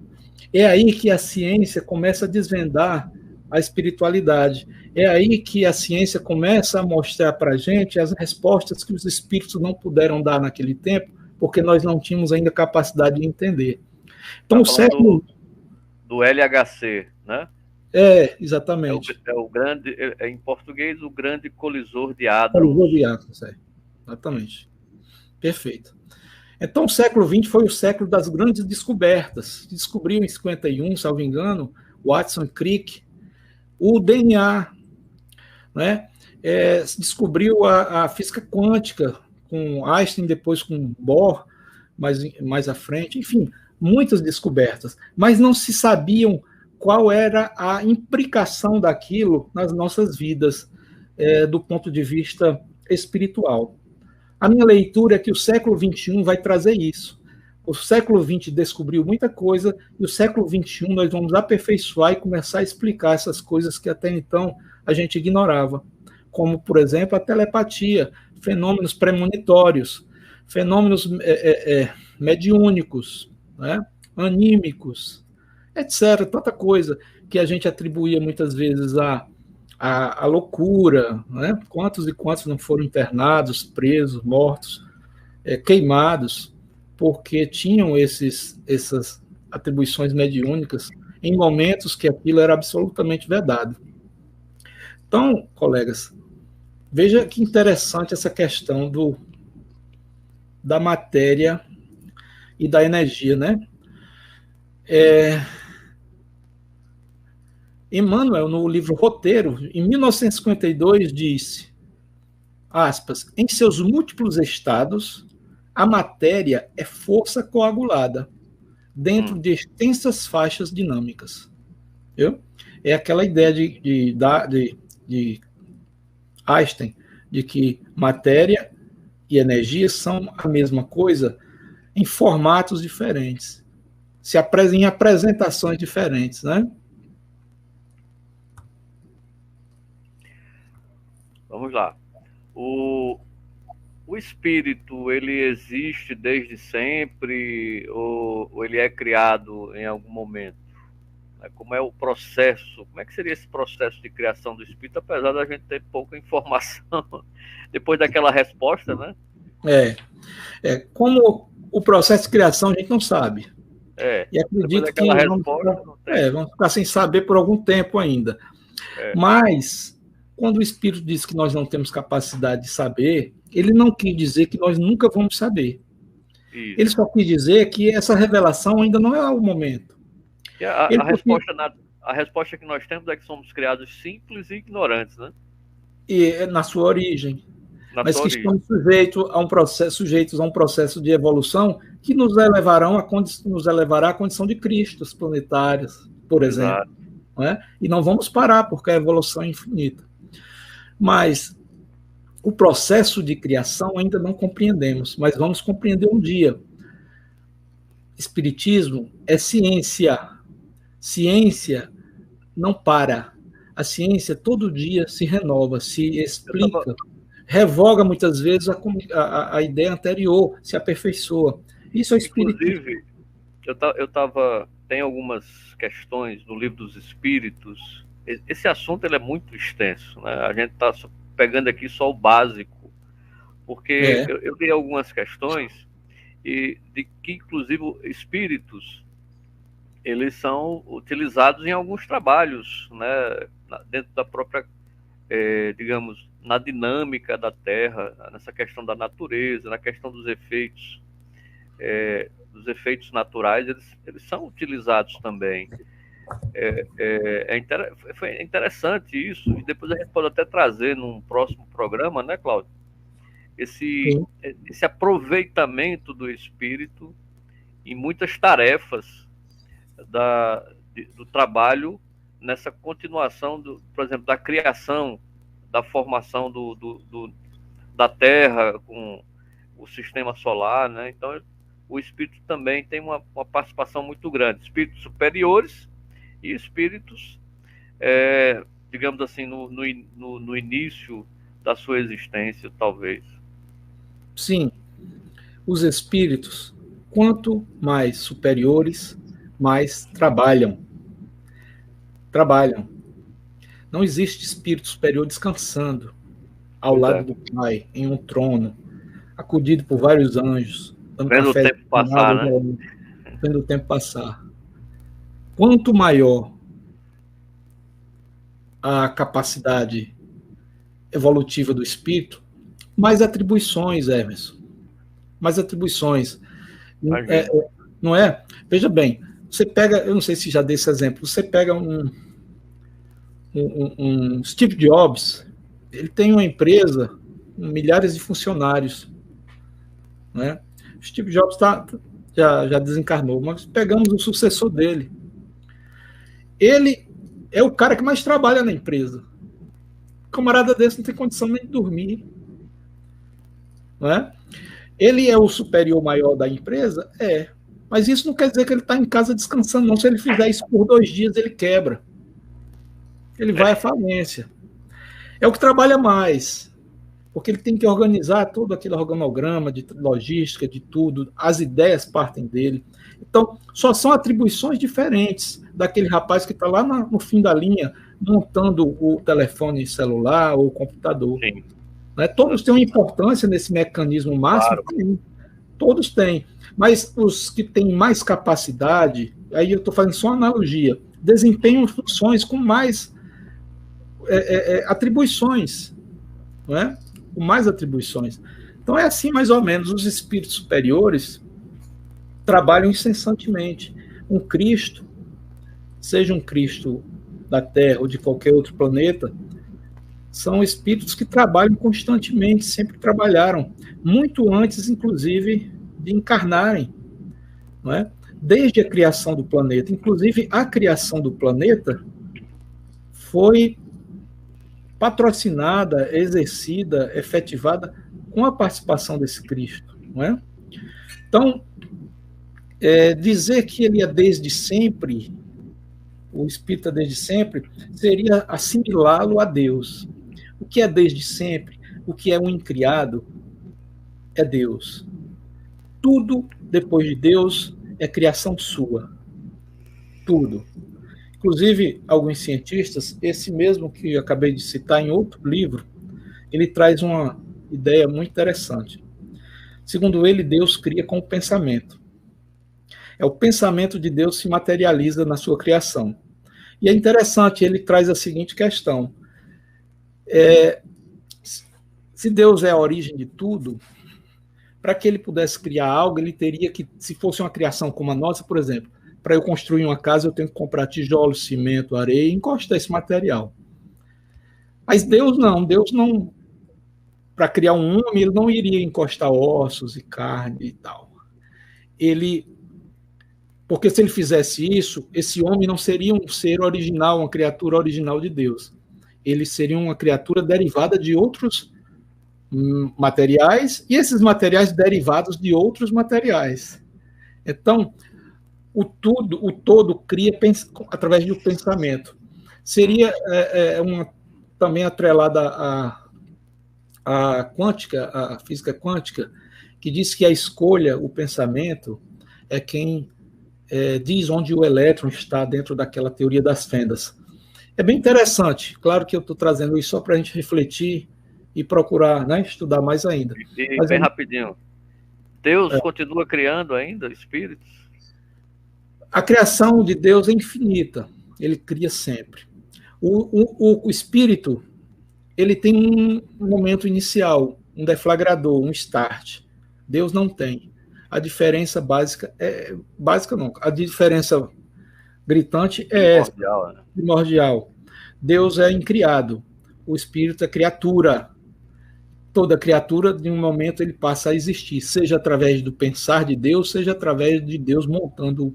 É aí que a ciência começa a desvendar a espiritualidade. É aí que a ciência começa a mostrar para a gente as respostas que os espíritos não puderam dar naquele tempo, porque nós não tínhamos ainda capacidade de entender. Então, o século... do LHC, né? Exatamente. É o grande, em português, o grande colisor de átomos. Colisor de átomos, exatamente. Perfeito. Então, o século XX foi o século das grandes descobertas. Descobriu em 51, salvo engano, Watson e Crick, o DNA, né? Descobriu a física quântica, com Einstein, depois com Bohr, mais à frente. Enfim, muitas descobertas. Mas não se sabiam qual era a implicação daquilo nas nossas vidas, do ponto de vista espiritual. A minha leitura é que o século XXI vai trazer isso. O século XX descobriu muita coisa, e o século XXI nós vamos aperfeiçoar e começar a explicar essas coisas que até então a gente ignorava. Como, por exemplo, a telepatia, fenômenos premonitórios, fenômenos mediúnicos, né? Anímicos, etc. Tanta coisa que a gente atribuía muitas vezes a loucura, né? Quantos e quantos não foram internados, presos, mortos, queimados, porque tinham essas atribuições mediúnicas em momentos que aquilo era absolutamente vedado. Então, colegas, veja que interessante essa questão da matéria e da energia, né? Emmanuel, no livro Roteiro, em 1952, disse, aspas, em seus múltiplos estados, a matéria é força coagulada dentro de extensas faixas dinâmicas. Viu? É aquela ideia de Einstein, de que matéria e energia são a mesma coisa em formatos diferentes, em apresentações diferentes, né? Vamos lá. O espírito, ele existe desde sempre ou ele é criado em algum momento? Como é o processo? Como é que seria esse processo de criação do espírito, apesar da gente ter pouca informação depois daquela resposta, né? Como o processo de criação a gente não sabe. E acredito que vamos ficar sem saber por algum tempo ainda. Mas, quando o Espírito diz que nós não temos capacidade de saber, ele não quis dizer que nós nunca vamos saber. Isso. Ele só quis dizer que essa revelação ainda não é o momento. E a resposta que nós temos é que somos criados simples e ignorantes, né? E na sua origem. mas que estamos sujeitos a um processo de evolução que nos elevará à condição de cristos planetários, por exemplo. Não é? E não vamos parar, porque a evolução é infinita. Mas o processo de criação ainda não compreendemos, mas vamos compreender um dia. Espiritismo é ciência. Ciência não para. A ciência todo dia se renova, se explica, revoga muitas vezes a ideia anterior, se aperfeiçoa. Isso é espiritismo. Inclusive, tem algumas questões no Livro dos Espíritos. Esse assunto ele é muito extenso, né? A gente está pegando aqui só o básico, porque eu li algumas questões e de que, inclusive, espíritos eles são utilizados em alguns trabalhos, né? Dentro da própria, digamos, na dinâmica da Terra, nessa questão da natureza, na questão dos efeitos naturais, eles são utilizados também. Foi interessante isso, e depois a gente pode até trazer num próximo programa, né, Cláudio? Esse aproveitamento do espírito em muitas tarefas do trabalho, nessa continuação, por exemplo, da criação, da formação da Terra com o sistema solar, né? Então, o espírito também tem uma participação muito grande. Espíritos superiores e espíritos, digamos assim, no início da sua existência, talvez. Sim, os espíritos, quanto mais superiores, mais trabalham. Não existe espírito superior descansando ao lado do Pai, em um trono, acudido por vários anjos, vendo o tempo passar, né? Vendo o tempo passar. Quanto maior a capacidade evolutiva do espírito, mais atribuições, Emerson. Mais atribuições. Não é? Veja bem, você pega, eu não sei se já dei esse exemplo, você pega um Steve Jobs, ele tem uma empresa com milhares de funcionários, né? Steve Jobs já desencarnou, mas pegamos o sucessor dele. Ele é o cara que mais trabalha na empresa. O camarada desse não tem condição nem de dormir. Não é? Ele é o superior maior da empresa? Mas isso não quer dizer que ele está em casa descansando, não. Se ele fizer isso por 2 dias, ele quebra. Ele vai à falência. É o que trabalha mais, porque ele tem que organizar todo aquele organograma de logística, de tudo, as ideias partem dele. Então, só são atribuições diferentes daquele rapaz que está lá no fim da linha, montando o telefone celular ou o computador. Sim. Né? Todos têm uma importância nesse mecanismo máximo, claro. Todos têm. Mas os que têm mais capacidade, aí eu estou fazendo só uma analogia, desempenham funções com mais atribuições, não é? Com mais atribuições. Então é assim mais ou menos, os espíritos superiores trabalham incessantemente. Um Cristo, seja um Cristo da Terra ou de qualquer outro planeta, são espíritos que trabalham constantemente, sempre trabalharam, muito antes, inclusive, de encarnarem, não é? Desde a criação do planeta. Inclusive, a criação do planeta foi patrocinada, exercida, efetivada com a participação desse Cristo, não é? Então, dizer que ele é desde sempre, o Espírito é desde sempre, seria assimilá-lo a Deus. O que é desde sempre, o que é um incriado, é Deus. Tudo depois de Deus é criação sua. Tudo. Inclusive, alguns cientistas, esse mesmo que eu acabei de citar em outro livro, ele traz uma ideia muito interessante. Segundo ele, Deus cria com o pensamento. O pensamento de Deus se materializa na sua criação. E é interessante, ele traz a seguinte questão. Se Deus é a origem de tudo, para que ele pudesse criar algo, ele teria que, se fosse uma criação como a nossa, por exemplo, para eu construir uma casa, eu tenho que comprar tijolos, cimento, areia e encostar esse material. Mas Deus não para criar um homem, ele não iria encostar ossos e carne e tal. Porque se ele fizesse isso, esse homem não seria um ser original, uma criatura original de Deus. Ele seria uma criatura derivada de outros materiais, e esses materiais derivados de outros materiais. Então, o todo cria através do pensamento. Seria também atrelada à quântica, à física quântica, que diz que a escolha, o pensamento, é quem diz onde o elétron está dentro daquela teoria das fendas. É bem interessante. Claro que eu estou trazendo isso só para a gente refletir e procurar, né, estudar mais ainda. E bem rapidinho. Deus continua criando ainda espíritos? A criação de Deus é infinita. Ele cria sempre. O espírito, ele tem um momento inicial, um deflagrador, um start. Deus não tem. A diferença básica a diferença gritante é primordial, né? Primordial. Deus é incriado. O espírito é criatura. Toda criatura, de um momento, ele passa a existir, seja através do pensar de Deus, seja através de Deus montando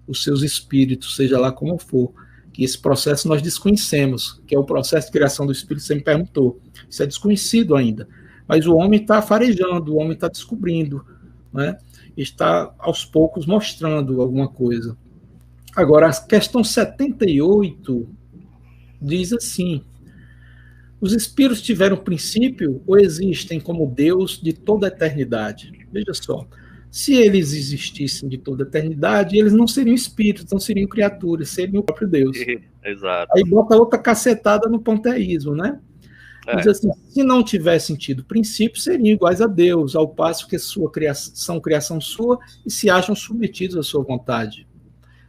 os seus espíritos, seja lá como for. Que esse processo nós desconhecemos, que é o processo de criação do espírito, você me perguntou. Isso é desconhecido ainda. Mas o homem está farejando, o homem está descobrindo, né? Está, aos poucos, mostrando alguma coisa. Agora, a questão 78 diz assim: os espíritos tiveram princípio ou existem como Deus de toda a eternidade? Veja só, se eles existissem de toda a eternidade, eles não seriam espíritos, não seriam criaturas, seriam o próprio Deus. Exato. Aí bota outra cacetada no panteísmo, né? Diz assim, se não tivessem tido princípio, seriam iguais a Deus, ao passo que são criação sua e se acham submetidos à sua vontade.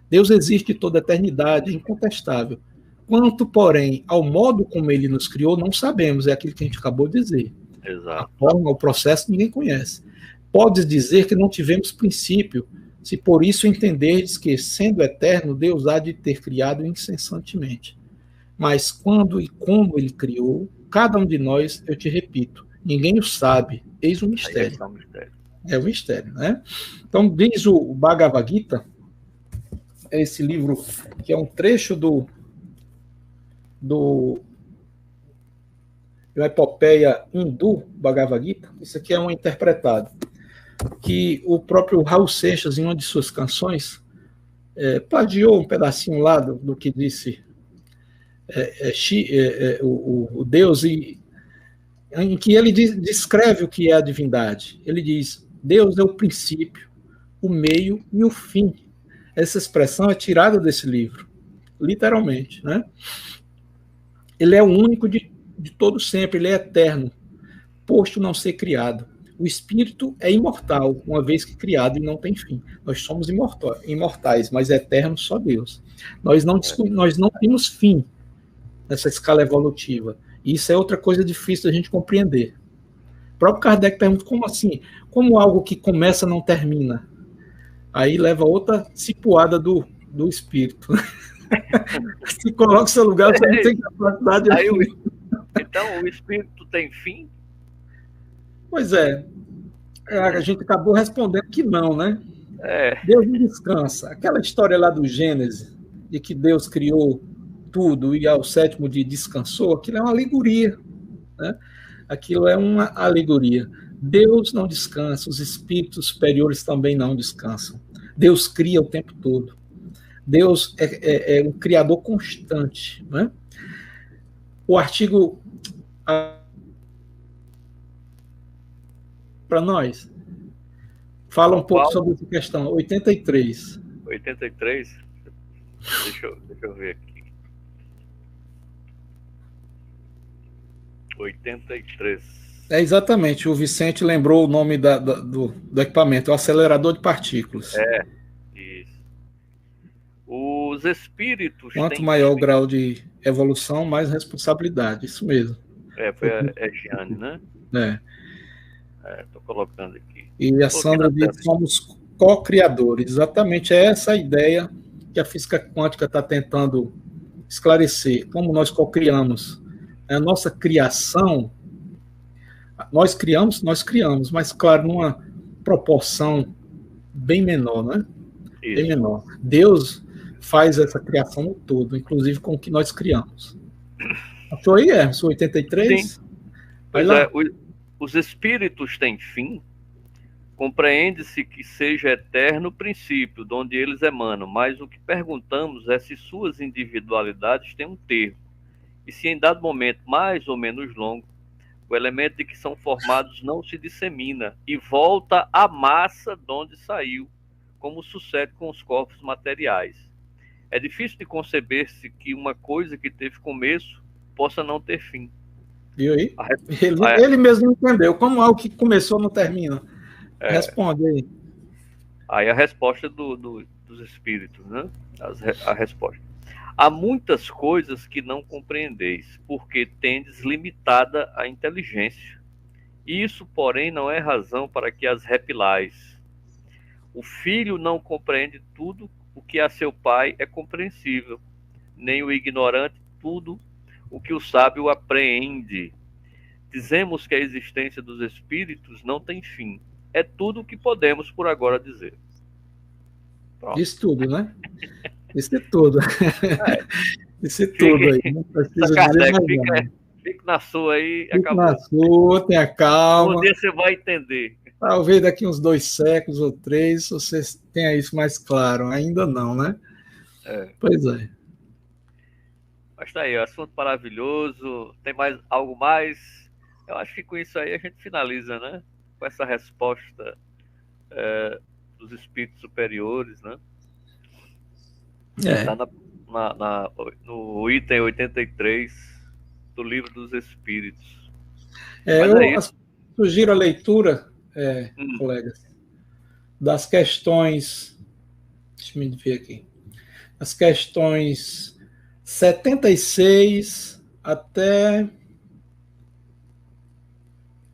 Deus existe de toda a eternidade, é incontestável. Quanto, porém, ao modo como ele nos criou, não sabemos, é aquilo que a gente acabou de dizer. Exato. A forma, o processo, ninguém conhece. Podes dizer que não tivemos princípio, se por isso entenderdes que, sendo eterno, Deus há de ter criado incessantemente. Mas quando e como ele criou, cada um de nós, eu te repito, ninguém o sabe, eis o mistério. É o mistério, né? Então, diz o Bhagavad Gita, esse livro que é um trecho do epopeia hindu, Bhagavad Gita. Isso aqui é um interpretado, que o próprio Raul Seixas, em uma de suas canções, plagiou um pedacinho lá do que disse o Deus, em que ele descreve o que é a divindade. Ele diz, Deus é o princípio, o meio e o fim. Essa expressão é tirada desse livro, literalmente, né? Ele é o único de todo sempre, ele é eterno, posto não ser criado. O espírito é imortal, uma vez que criado e não tem fim. Nós somos imortais, mas eterno só Deus. Nós não temos fim nessa escala evolutiva. E isso é outra coisa difícil da gente compreender. O próprio Kardec pergunta, como assim? Como algo que começa não termina? Aí leva outra cipuada do espírito. Se coloca no seu lugar, você não tem capacidade de... Então, o espírito tem fim? Pois é. A gente acabou respondendo que não, né? Deus não descansa. Aquela história lá do Gênesis, de que Deus criou tudo e ao sétimo dia descansou, aquilo é uma alegoria, né? Aquilo é uma alegoria. Deus não descansa, os espíritos superiores também não descansam. Deus cria o tempo todo. Deus é um criador constante, né? O artigo para nós fala um pouco sobre essa questão. 83. 83? Deixa eu ver aqui. 83. Exatamente, o Vicente lembrou o nome do equipamento, o acelerador de partículas. Isso. Os espíritos... Quanto maior o grau de evolução, mais responsabilidade, isso mesmo. Foi a Giane, né? Estou colocando aqui. E a Sandra diz que somos co-criadores. Exatamente, é essa a ideia que a física quântica está tentando esclarecer, como nós co-criamos. A nossa criação, Nós criamos, mas, claro, numa proporção bem menor, né? Isso. Bem menor. Deus faz essa criação no todo, inclusive com o que nós criamos. Achou aí, Emerson, 83? Sim. Vai Pois lá. é, os espíritos têm fim, compreende-se que seja eterno o princípio, de onde eles emanam, mas o que perguntamos é se suas individualidades têm um termo, e se em dado momento mais ou menos longo, o elemento de que são formados não se dissemina e volta à massa de onde saiu, como sucede com os corpos materiais. É difícil de conceber-se que uma coisa que teve começo possa não ter fim. Viu aí? Ele mesmo entendeu. Como algo que começou não termina? Responde aí. Aí a resposta dos espíritos, né? A resposta. Há muitas coisas que não compreendeis, porque tendes limitada a inteligência. Isso, porém, não é razão para que as repilais. O filho não compreende tudo o que a seu pai é compreensível, nem o ignorante tudo o que o sábio apreende. Dizemos que a existência dos espíritos não tem fim. É tudo o que podemos por agora dizer. Pronto. Isso tudo, né? Isso é tudo. Isso é tudo aí. Não precisa dizer mais nada. Fique na sua aí, Fique acabou. Na sua, tenha calma. Um dia você vai entender. Talvez daqui uns 2 séculos ou 3 você tenha isso mais claro. Ainda não, né? Pois é. Mas tá aí, assunto maravilhoso. Tem mais algo mais? Eu acho que com isso aí a gente finaliza, né? Com essa resposta dos espíritos superiores, né? Está no item 83 do Livro dos Espíritos. Eu sugiro a leitura, colegas, das questões, deixa eu ver aqui, as questões 76 até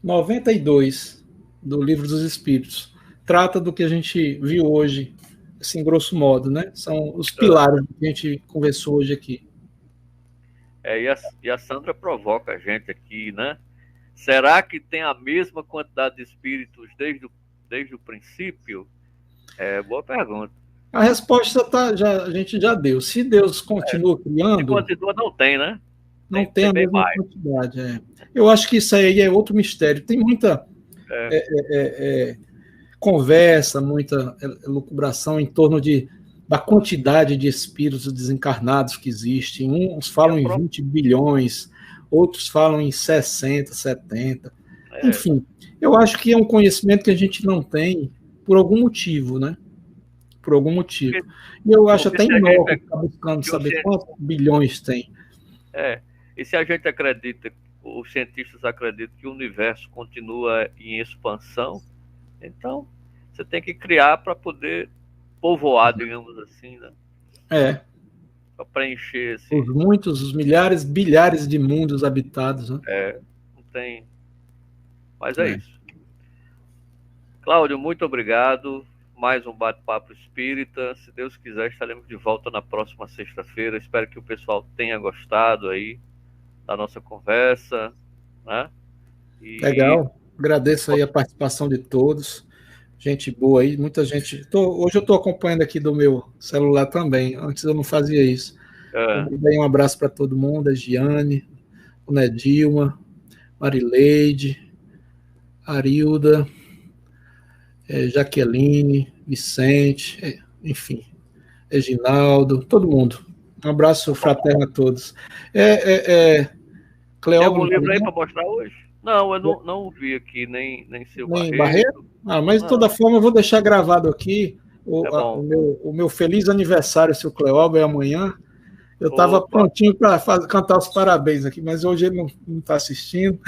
92 do Livro dos Espíritos. Trata do que a gente viu hoje, assim, grosso modo, né? São os pilares que a gente conversou hoje aqui. E a Sandra provoca a gente aqui, né? Será que tem a mesma quantidade de espíritos desde o princípio? Boa pergunta. A resposta a gente já deu. Se Deus continua criando... Se continua, não tem, né? Não tem a mesma quantidade. Eu acho que isso aí é outro mistério. Tem muita conversa, muita elucubração em torno da quantidade de espíritos desencarnados que existem. Uns falam em 20 bilhões, outros falam em 60, 70. Enfim, eu acho que é um conhecimento que a gente não tem por algum motivo, né? Por algum motivo. E eu acho até inócuo ficar buscando saber quantos bilhões tem. E se a gente acredita, os cientistas acreditam que o universo continua em expansão, então você tem que criar para poder povoar, digamos assim, né? Para preencher os milhares, bilhares de mundos habitados, né? Não tem. Mas é isso. Cláudio, muito obrigado. Mais um bate-papo espírita. Se Deus quiser, estaremos de volta na próxima sexta-feira. Espero que o pessoal tenha gostado aí da nossa conversa, né? Legal. Agradeço aí a participação de todos. Gente boa aí, muita gente. Hoje eu estou acompanhando aqui do meu celular também. Antes eu não fazia isso. Um abraço para todo mundo, a Giane, o Nedilma, Marileide, Arilda, Jaqueline, Vicente, enfim, Reginaldo, todo mundo. Um abraço fraterno a todos. Tem algum livro aí para mostrar hoje? Não, eu não vi aqui, nem seu Barreto. Mas de toda forma eu vou deixar gravado aqui o meu feliz aniversário, seu Cleóber, amanhã. Eu estava prontinho para cantar os parabéns aqui, mas hoje ele não está assistindo.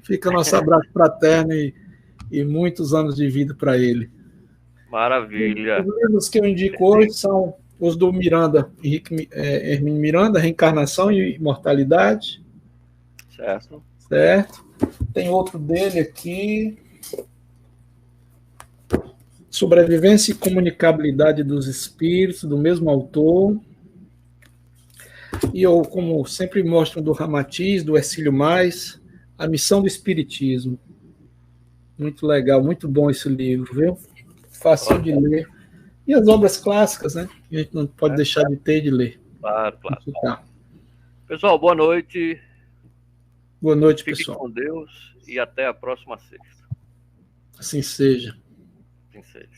Fica nosso abraço fraterno e muitos anos de vida para ele. Maravilha. Os livros que eu indico hoje são os do Miranda, Hermínio Miranda, Reencarnação e Imortalidade. Certo. Tem outro dele aqui. Sobrevivência e Comunicabilidade dos Espíritos, do mesmo autor. E eu, como sempre mostro, do Ramatiz, do Hercílio Mais, A Missão do Espiritismo. Muito legal, muito bom esse livro, viu? Fácil de ler. E as obras clássicas, né? A gente não pode deixar de ler. Claro, claro. Tá. Pessoal, boa noite. Boa noite, Fique pessoal. com Deus e até a próxima sexta. Assim seja. Assim seja.